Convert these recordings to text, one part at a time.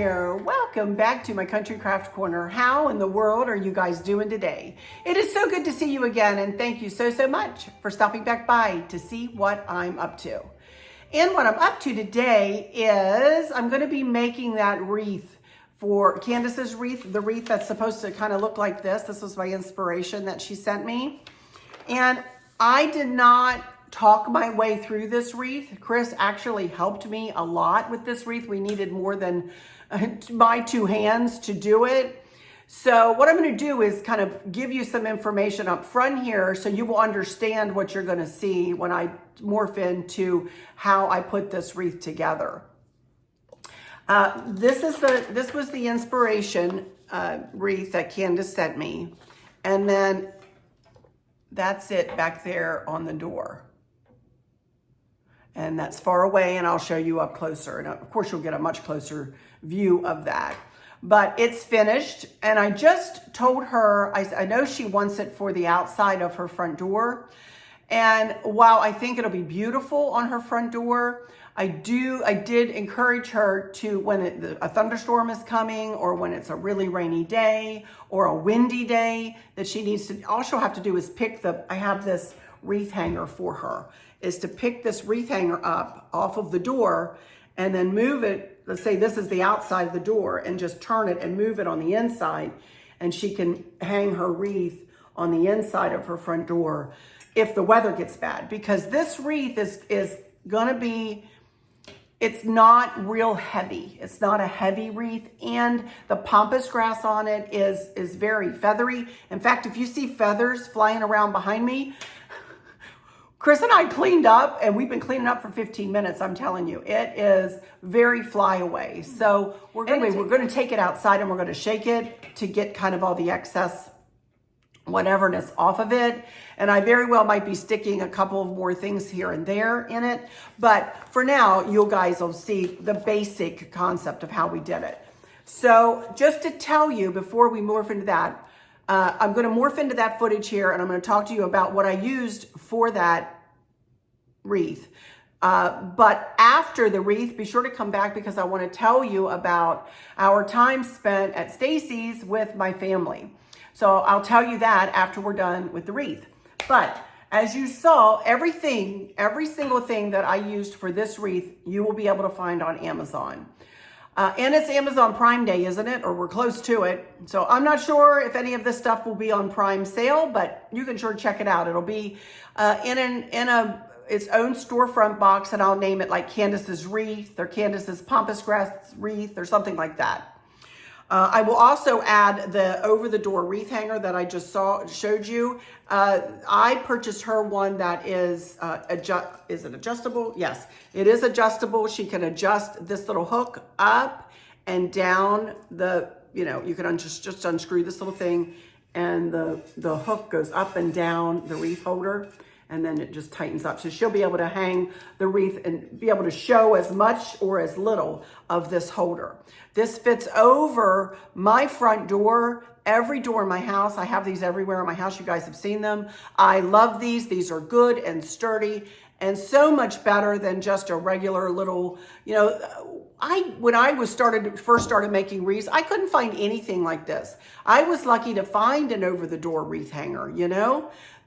here. Welcome back to my Country Craft Corner. How in the world are you guys doing today? It is so good to see you again, and thank you so much for stopping back by to see what I'm up to. And what I'm up to today is I'm going to be making that wreath for Candace's wreath, the wreath that's supposed to kind of look like this. This was my inspiration that she sent me. And I did not talk my way through this wreath. Chris actually helped me a lot with this wreath. We needed more than my two hands to do it. So what I'm going to do is kind of give you some information up front here so you will understand what you're going to see when I morph into how I put this wreath together. This was the inspiration wreath that Candace sent me. And then that's it back there on the door. And that's far away, and I'll show you up closer. And of course, you'll get a much closer view of that. But it's finished, and I just told her, I know she wants it for the outside of her front door. And while I think it'll be beautiful on her front door, I did encourage her to, when a thunderstorm is coming, or when it's a really rainy day, or a windy day, that she needs to, all she'll have to do is pick I have this wreath hanger for her, is to pick this wreath hanger up off of the door and then move it. Let's say this is the outside of the door, and just turn it and move it on the inside, and she can hang her wreath on the inside of her front door if the weather gets bad. Because this wreath is gonna be, it's not real heavy. It's not a heavy wreath, and the pampas grass on it is very feathery. In fact, if you see feathers flying around behind me, Chris and I cleaned up, and we've been cleaning up for 15 minutes. I'm telling you, it is very flyaway. So we're going to take it outside, and we're going to shake it to get kind of all the excess whateverness off of it. And I very well might be sticking a couple of more things here and there in it. But for now, you guys will see the basic concept of how we did it. So just to tell you before we morph into that, I'm going to morph into that footage here, and I'm going to talk to you about what I used for that wreath. But after the wreath, be sure to come back, because I want to tell you about our time spent at Stacy's with my family. So I'll tell you that after we're done with the wreath. But as you saw, every single thing that I used for this wreath, you will be able to find on Amazon. And it's Amazon Prime Day, isn't it? Or we're close to it. So I'm not sure if any of this stuff will be on Prime sale, but you can sure check it out. It'll be in its own storefront box, and I'll name it like Candace's wreath or Candace's pampas grass wreath or something like that. I will also add the over-the-door wreath hanger that I just showed you. I purchased her one that is is it adjustable? Yes, it is adjustable. She can adjust this little hook up and down. You can just unscrew this little thing, and the hook goes up and down the wreath holder, and then it just tightens up. So she'll be able to hang the wreath and be able to show as much or as little of this holder. This fits over my front door, every door in my house. I have these everywhere in my house. You guys have seen them. I love these. These are good and sturdy, and so much better than just a regular little, when I first started making wreaths, I couldn't find anything like this. I was lucky to find an over-the-door wreath hanger,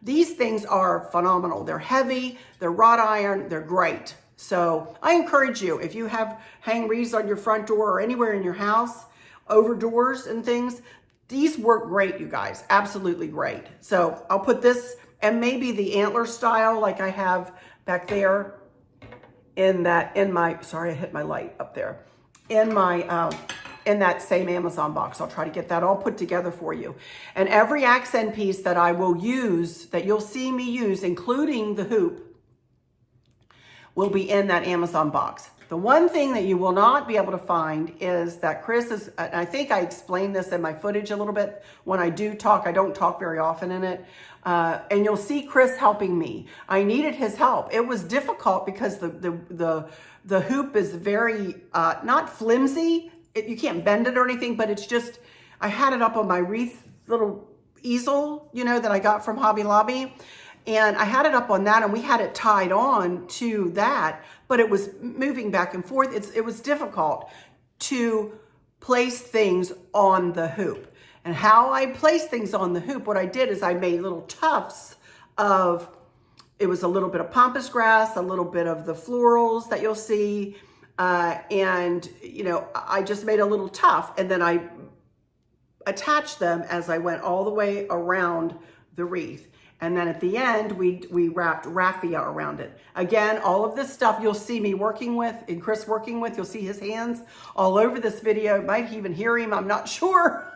These things are phenomenal. They're heavy, they're wrought iron, they're great. So I encourage you, if you have hang wreaths on your front door or anywhere in your house, over doors and things, these work great, you guys, absolutely great. So I'll put this, and maybe the antler style like I have back there sorry, I hit my light up there, in that same Amazon box. I'll try to get that all put together for you. And every accent piece that I will use, that you'll see me use, including the hoop, will be in that Amazon box. The one thing that you will not be able to find is that Chris is, and I think I explained this in my footage a little bit. When I do talk, I don't talk very often in it. And you'll see Chris helping me. I needed his help. It was difficult because the hoop is very, not flimsy. You can't bend it or anything, but it's just, I had it up on my wreath little easel, that I got from Hobby Lobby. And I had it up on that, and we had it tied on to that, but it was moving back and forth. It was difficult to place things on the hoop. And how I place things on the hoop, what I did is I made little tufts of, it was a little bit of pampas grass, a little bit of the florals that you'll see, and you know, I just made a little tuft, and then I attached them as I went all the way around the wreath. And then at the end, we wrapped raffia around it. Again, all of this stuff you'll see me working with, and Chris working with. You'll see his hands all over this video. You might even hear him, I'm not sure.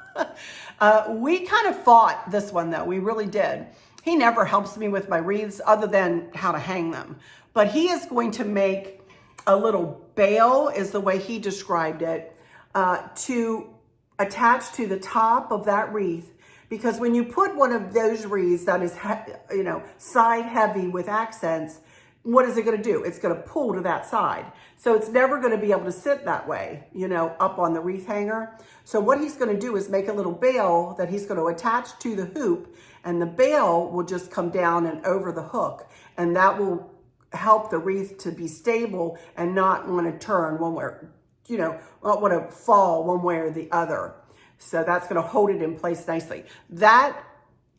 We kind of fought this one though, we really did. He never helps me with my wreaths other than how to hang them. But he is going to make a little bail, is the way he described it, to attach to the top of that wreath. Because when you put one of those wreaths that is, you know, side heavy with accents, what is it going to do? It's going to pull to that side. So it's never going to be able to sit that way, you know, up on the wreath hanger. So what he's going to do is make a little bail that he's going to attach to the hoop, and the bail will just come down and over the hook. And that will help the wreath to be stable and not want to turn one way, you know, not want to fall one way or the other. So that's going to hold it in place nicely. That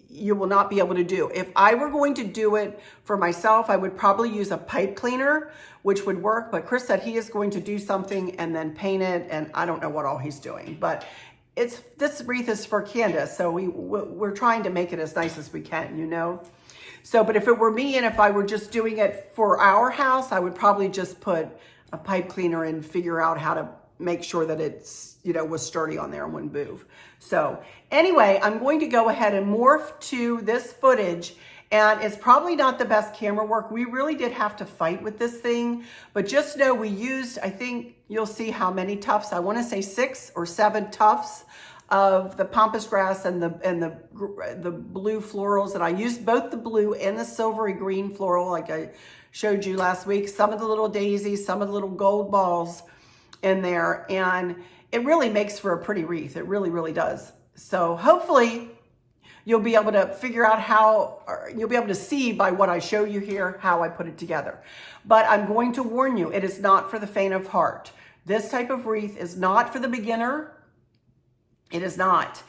you will not be able to do. If I were going to do it for myself, I would probably use a pipe cleaner, which would work. But Chris said he is going to do something and then paint it, and I don't know what all he's doing. But this wreath is for Candace, so we're trying to make it as nice as we can, you know. So, but if it were me and if I were just doing it for our house, I would probably just put a pipe cleaner and figure out how to make sure that it's, you know, was sturdy on there and wouldn't move. So anyway, I'm going to go ahead and morph to this footage, and it's probably not the best camera work. We really did have to fight with this thing, but just know we used, I think you'll see how many tufts, I want to say 6 or 7 tufts of the pampas grass and the blue florals. And I used both the blue and the silvery green floral like I showed you last week. Some of the little daisies, some of the little gold balls in there, and it really makes for a pretty wreath. It really, really does. So hopefully you'll be able to figure out how, or you'll be able to see by what I show you here, how I put it together. But I'm going to warn you, it is not for the faint of heart. This type of wreath is not for the beginner. It is not.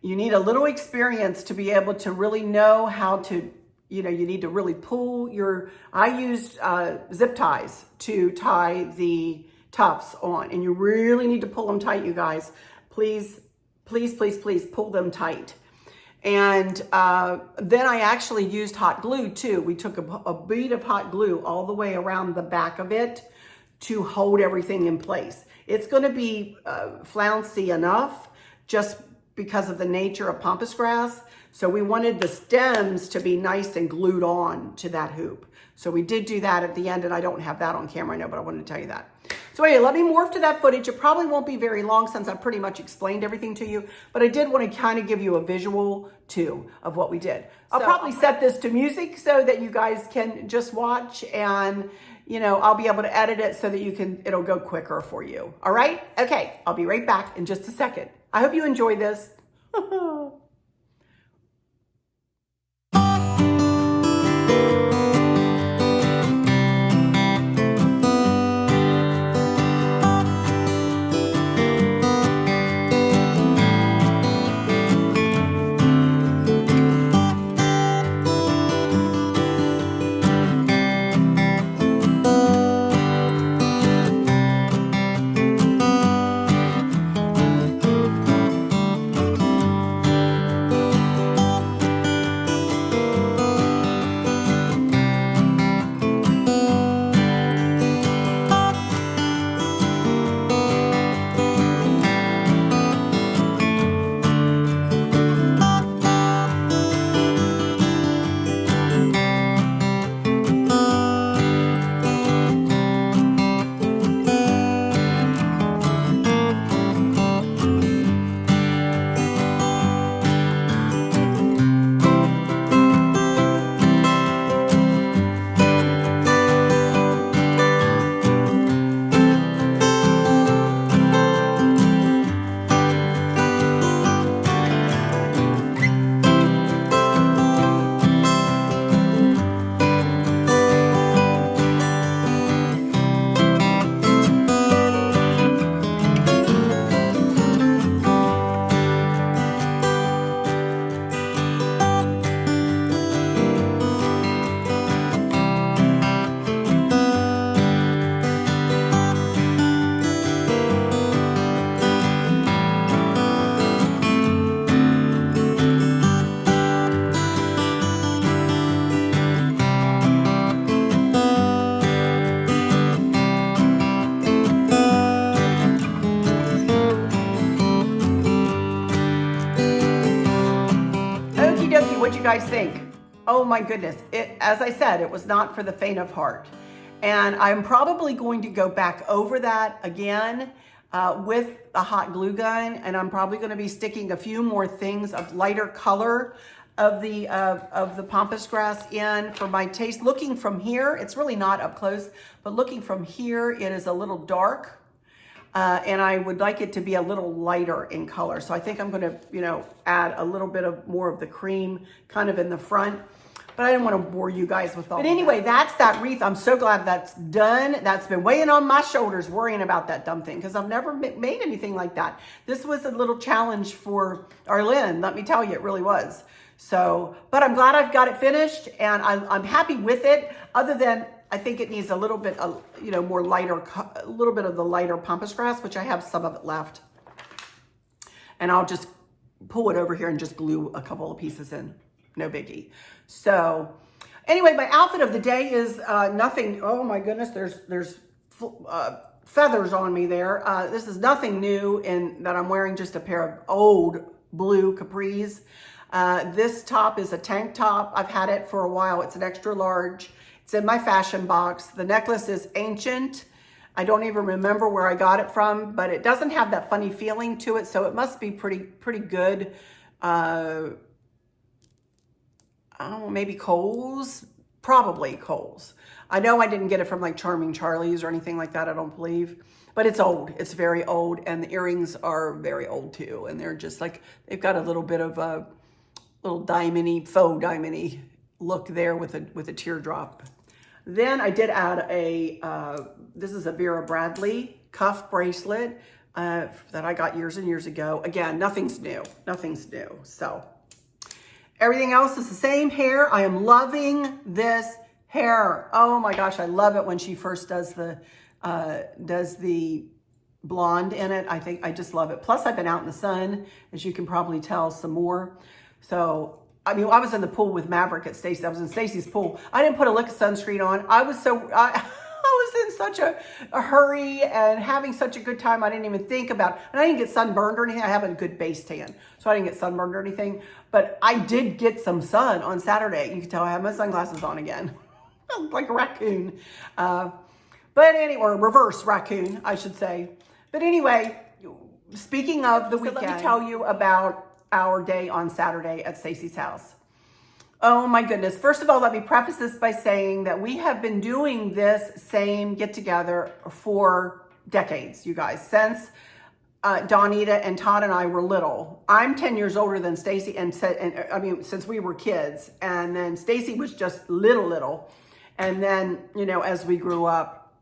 You need a little experience to be able to really know how to, you know, you need to really pull your, I used zip ties to tie the tufts on, and you really need to pull them tight, you guys. Please, please, please, please pull them tight. And then I actually used hot glue too. We took a bead of hot glue all the way around the back of it to hold everything in place. It's going to be flouncy enough just because of the nature of pampas grass. So we wanted the stems to be nice and glued on to that hoop. So we did do that at the end, and I don't have that on camera, I know, but I wanted to tell you that. So anyway, let me morph to that footage. It probably won't be very long since I pretty much explained everything to you, but I did want to kind of give you a visual too of what we did. I'll probably set this to music so that you guys can just watch, and you know, I'll be able to edit it so that it'll go quicker for you. All right? Okay, I'll be right back in just a second. I hope you enjoy this. guys think? Oh my goodness. As I said, it was not for the faint of heart. And I'm probably going to go back over that again with a hot glue gun. And I'm probably going to be sticking a few more things of lighter color of the pampas grass in for my taste. Looking from here, it's really not up close, but looking from here, it is a little dark. And I would like it to be a little lighter in color. So I think I'm going to, add a little bit of more of the cream kind of in the front. But I didn't want to bore you guys with all. But anyway, that's that wreath. I'm so glad that's done. That's been weighing on my shoulders, worrying about that dumb thing, because I've never made anything like that. This was a little challenge for Arlynn. Let me tell you, it really was. So, but I'm glad I've got it finished, and I'm happy with it. Other than I think it needs a little bit of, more lighter, a little bit of the lighter pampas grass, which I have some of it left. And I'll just pull it over here and just glue a couple of pieces in. No biggie. So anyway, my outfit of the day is nothing. Oh my goodness, there's feathers on me there. This is nothing new in that I'm wearing, just a pair of old blue capris. This top is a tank top. I've had it for a while. It's an extra large. It's in my fashion box. The necklace is ancient. I don't even remember where I got it from, but it doesn't have that funny feeling to it, so it must be pretty good. I don't know, maybe Kohl's? Probably Kohl's. I know I didn't get it from like Charming Charlie's or anything like that, I don't believe. But it's old. It's very old, and the earrings are very old too. And they're just like, they've got a little bit of a little diamond-y, faux diamond-y look there with a teardrop. Then I did add this is a Vera Bradley cuff bracelet that I got years and years ago. Again, nothing's new. So everything else is the same. Hair, I am loving this hair. Oh my gosh, I love it when she first does the blonde in it. I just love it. Plus I've been out in the sun, as you can probably tell, some more. So, I was in the pool with Maverick at Stacy. I was in Stacy's pool. I didn't put a lick of sunscreen on. I was in such a hurry and having such a good time. I didn't even think about, and I didn't get sunburned or anything. I have a good base tan, so I didn't get sunburned or anything. But I did get some sun on Saturday. You can tell I have my sunglasses on again. Like a raccoon. But anyway, or reverse raccoon, I should say. But anyway, speaking of the weekend, let me tell you about our day on Saturday at Stacy's house. Oh my goodness. First of all, let me preface this by saying that we have been doing this same get together for decades, you guys, since Donita and Todd and I were little. I'm 10 years older than Stacy, since we were kids, and then Stacy was just little. And then, as we grew up,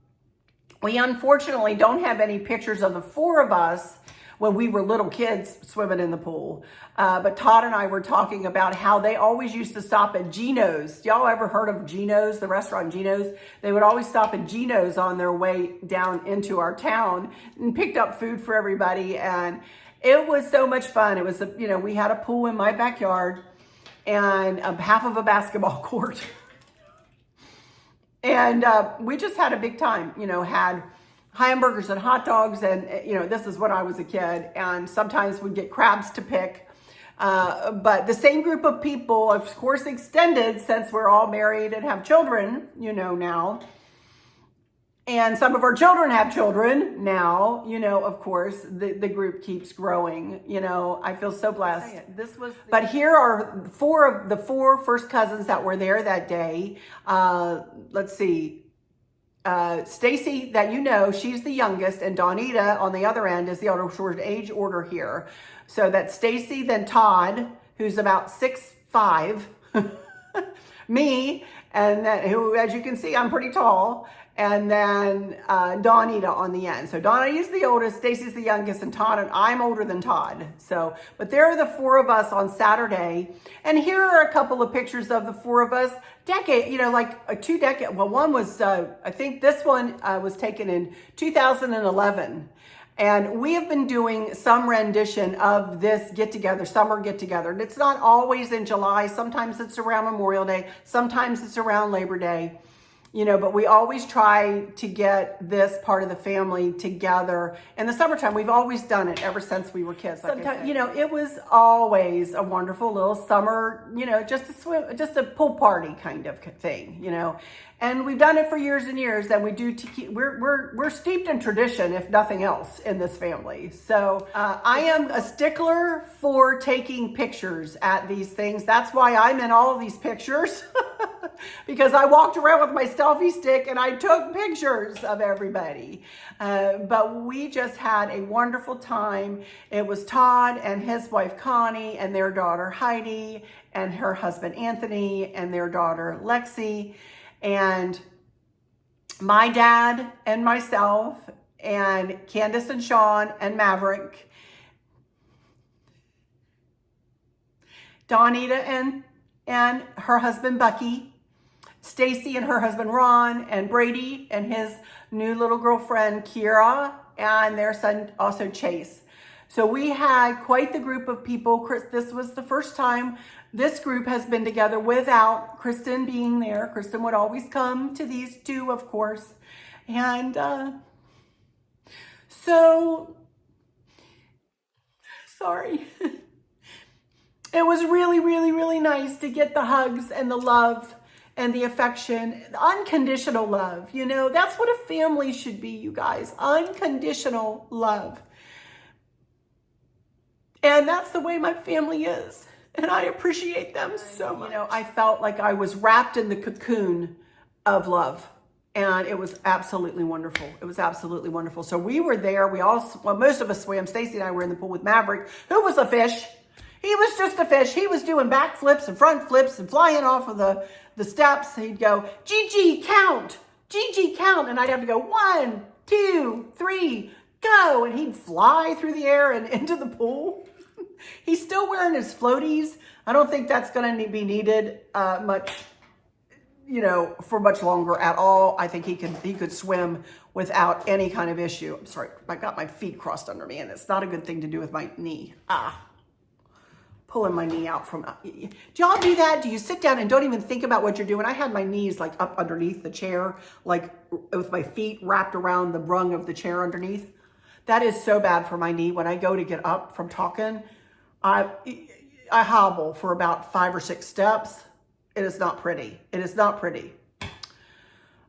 we unfortunately don't have any pictures of the four of us when we were little kids swimming in the pool. But Todd and I were talking about how they always used to stop at Gino's. Y'all ever heard of Gino's, the restaurant Gino's? They would always stop at Gino's on their way down into our town and picked up food for everybody. And it was so much fun. It was, we had a pool in my backyard and half of a basketball court. And we just had a big time, had hamburgers and hot dogs, and this is when I was a kid, and sometimes we'd get crabs to pick, but the same group of people, of course, extended since we're all married and have children, now, and some of our children have children now, of course, the group keeps growing, I feel so blessed. But here are the four first cousins that were there that day. Let's see. Stacy, that she's the youngest, and Donita on the other end is the other short age order here. So that's Stacy, then Todd, who's about 6'5", me, and then who, as you can see, I'm pretty tall, and then Donita on the end. So Donita's the oldest, Stacy's the youngest, and Todd, and I'm older than Todd. So, but there are the four of us on Saturday, and here are a couple of pictures of the four of us. Like a 2 decade. Well, one was, I think this one was taken in 2011. And we have been doing some rendition of this get-together, summer get-together. And it's not always in July. Sometimes it's around Memorial Day. Sometimes it's around Labor Day. but we always try to get this part of the family together in the summertime. We've always done it ever since we were kids. Sometimes, it was always a wonderful little summer, just a pool party kind of thing, and we've done it for years and years, and we do we're steeped in tradition, if nothing else, in this family. So I am a stickler for taking pictures at these things. That's why I'm in all of these pictures. Because I walked around with my selfie stick and I took pictures of everybody. But we just had a wonderful time. It was Todd and his wife Connie and their daughter Heidi and her husband Anthony and their daughter Lexi and my dad and myself and Candace and Sean and Maverick, Donita and her husband Bucky, Stacy and her husband Ron, and Brady and his new little girlfriend Kira, and their son also Chase. So we had quite the group of people. This was the first time this group has been together without Kristen being there. Kristen would always come to these two, of course. And so, sorry. It was really, really, really nice to get the hugs and the love and the affection, unconditional love. That's what a family should be, you guys. Unconditional love. And that's the way my family is. And I appreciate them so much. I felt like I was wrapped in the cocoon of love. And it was absolutely wonderful. It was absolutely wonderful. So we were there. Most of us swam. Stacy and I were in the pool with Maverick, who was a fish. He was just a fish. He was doing back flips and front flips and flying off of the steps. He'd go, Gigi, count. Gigi, count. And I'd have to go, 1, 2, 3, go. And he'd fly through the air and into the pool. He's still wearing his floaties. I don't think that's going to be needed much, for much longer at all. I think he could swim without any kind of issue. I'm sorry, I got my feet crossed under me, and it's not a good thing to do with my knee. Pulling my knee out from, do y'all do that? Do you sit down and don't even think about what you're doing? I had my knees like up underneath the chair, like with my feet wrapped around the rung of the chair underneath. That is so bad for my knee. When I go to get up from talking, I hobble for about 5 or 6 steps. It is not pretty. It is not pretty.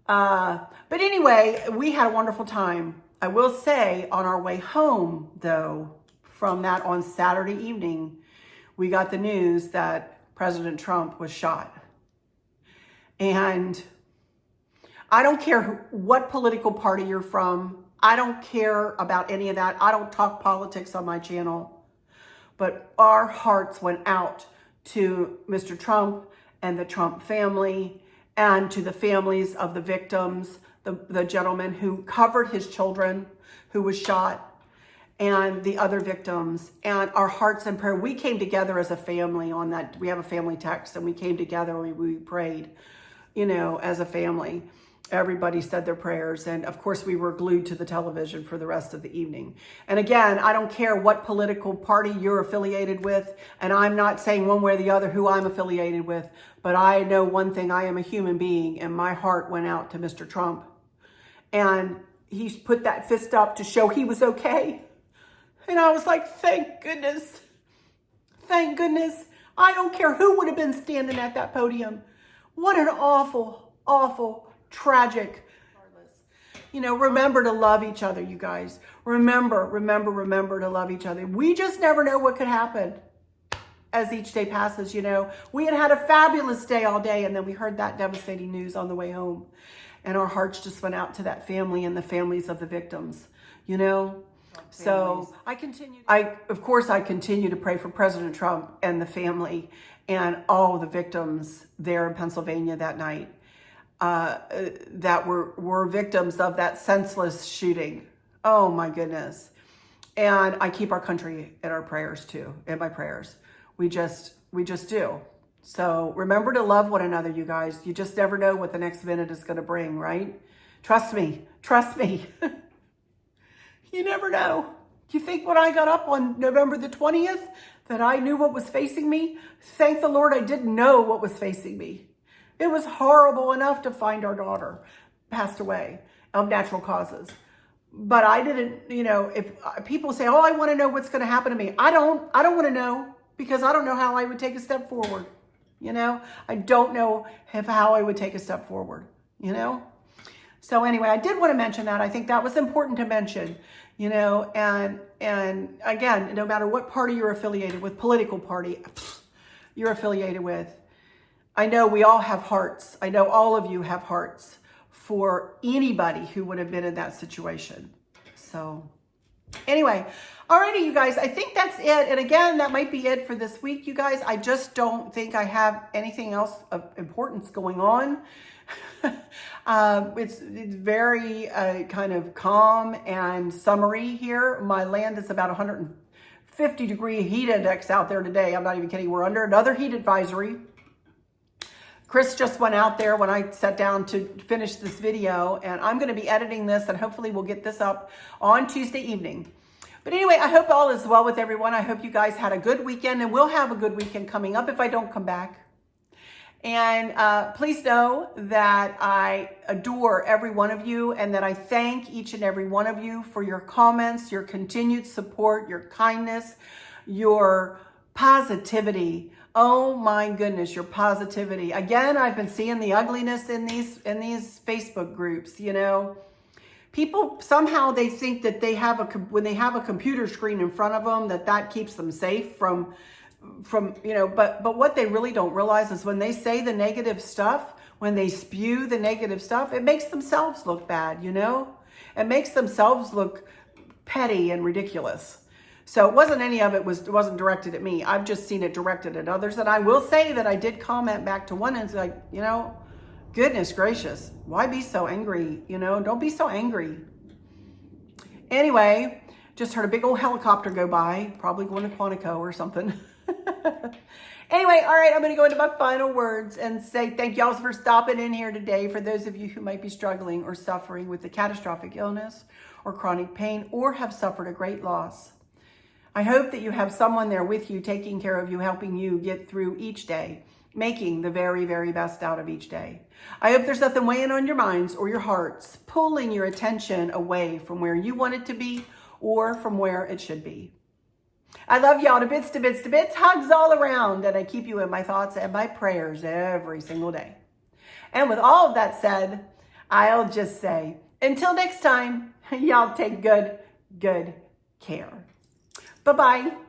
But anyway, we had a wonderful time. I will say on our way home, though, from that on Saturday evening, we got the news that President Trump was shot. And I don't care what political party you're from. I don't care about any of that. I don't talk politics on my channel. But our hearts went out to Mr. Trump and the Trump family and to the families of the victims, the gentleman who covered his children who was shot, and the other victims, and our hearts and prayer. We came together as a family on that. We have a family text, and we came together and we prayed, as a family. Everybody said their prayers. And of course, we were glued to the television for the rest of the evening. And again, I don't care what political party you're affiliated with. And I'm not saying one way or the other who I'm affiliated with. But I know one thing, I am a human being. And my heart went out to Mr. Trump. And he put that fist up to show he was okay. And I was like, thank goodness. Thank goodness. I don't care who would have been standing at that podium. What an awful, awful, tragic. Remember to love each other, you guys. Remember to love each other. We just never know what could happen as each day passes, We had a fabulous day all day, and then we heard that devastating news on the way home. And our hearts just went out to that family and the families of the victims, So I continue to pray for President Trump and the family and all the victims there in Pennsylvania that night that were victims of that senseless shooting. Oh my goodness. And I keep our country in our prayers too, in my prayers. We just do. So remember to love one another, you guys. You just never know what the next minute is going to bring, right? Trust me. You never know. You think when I got up on November the 20th that I knew what was facing me? Thank the Lord I didn't know what was facing me. It was horrible enough to find our daughter passed away of natural causes. But I didn't, you know, if people say, oh, I want to know what's going to happen to me. I don't want to know, because I don't know how I would take a step forward. You know, I don't know how I would take a step forward, you know? So anyway, I did want to mention that. I think that was important to mention, you know, and again, no matter what party you're affiliated with, political party you're affiliated with, I know we all have hearts. I know all of you have hearts for anybody who would have been in that situation. So anyway, alrighty, you guys, I think that's it. And again, that might be it for this week, you guys. I just don't think I have anything else of importance going on. It's very kind of calm and summery here. My land is about 150-degree heat index out there today. I'm not even kidding. We're under another heat advisory. Chris just went out there when I sat down to finish this video, and I'm going to be editing this, and hopefully we'll get this up on Tuesday evening. But anyway, I hope all is well with everyone. I hope you guys had a good weekend, and we'll have a good weekend coming up if I don't come back. And please know that I adore every one of you, and that I thank each and every one of you for your comments, your continued support, your kindness, your positivity. Oh my goodness, your positivity. Again, I've been seeing the ugliness in these Facebook groups, you know. People, somehow they think that they have when they have a computer screen in front of them, that keeps them safe from, you know, but what they really don't realize is when they say the negative stuff, when they spew the negative stuff, it makes themselves look bad, you know. It makes themselves look petty and ridiculous. So it wasn't any of it wasn't directed at me. I've just seen it directed at others. And I will say that I did comment back to one, and it's like, you know, goodness gracious, why be so angry? You know, don't be so angry. Anyway, just heard a big old helicopter go by, probably going to Quantico or something. Anyway, all right, I'm going to go into my final words and say thank y'all for stopping in here today. For those of you who might be struggling or suffering with a catastrophic illness or chronic pain, or have suffered a great loss, I hope that you have someone there with you, taking care of you, helping you get through each day, making the very, very best out of each day. I hope there's nothing weighing on your minds or your hearts, pulling your attention away from where you want it to be or from where it should be. I love y'all to bits, to bits, to bits. Hugs all around, and I keep you in my thoughts and my prayers every single day. And with all of that said, I'll just say, until next time, y'all take good care. Bye-bye.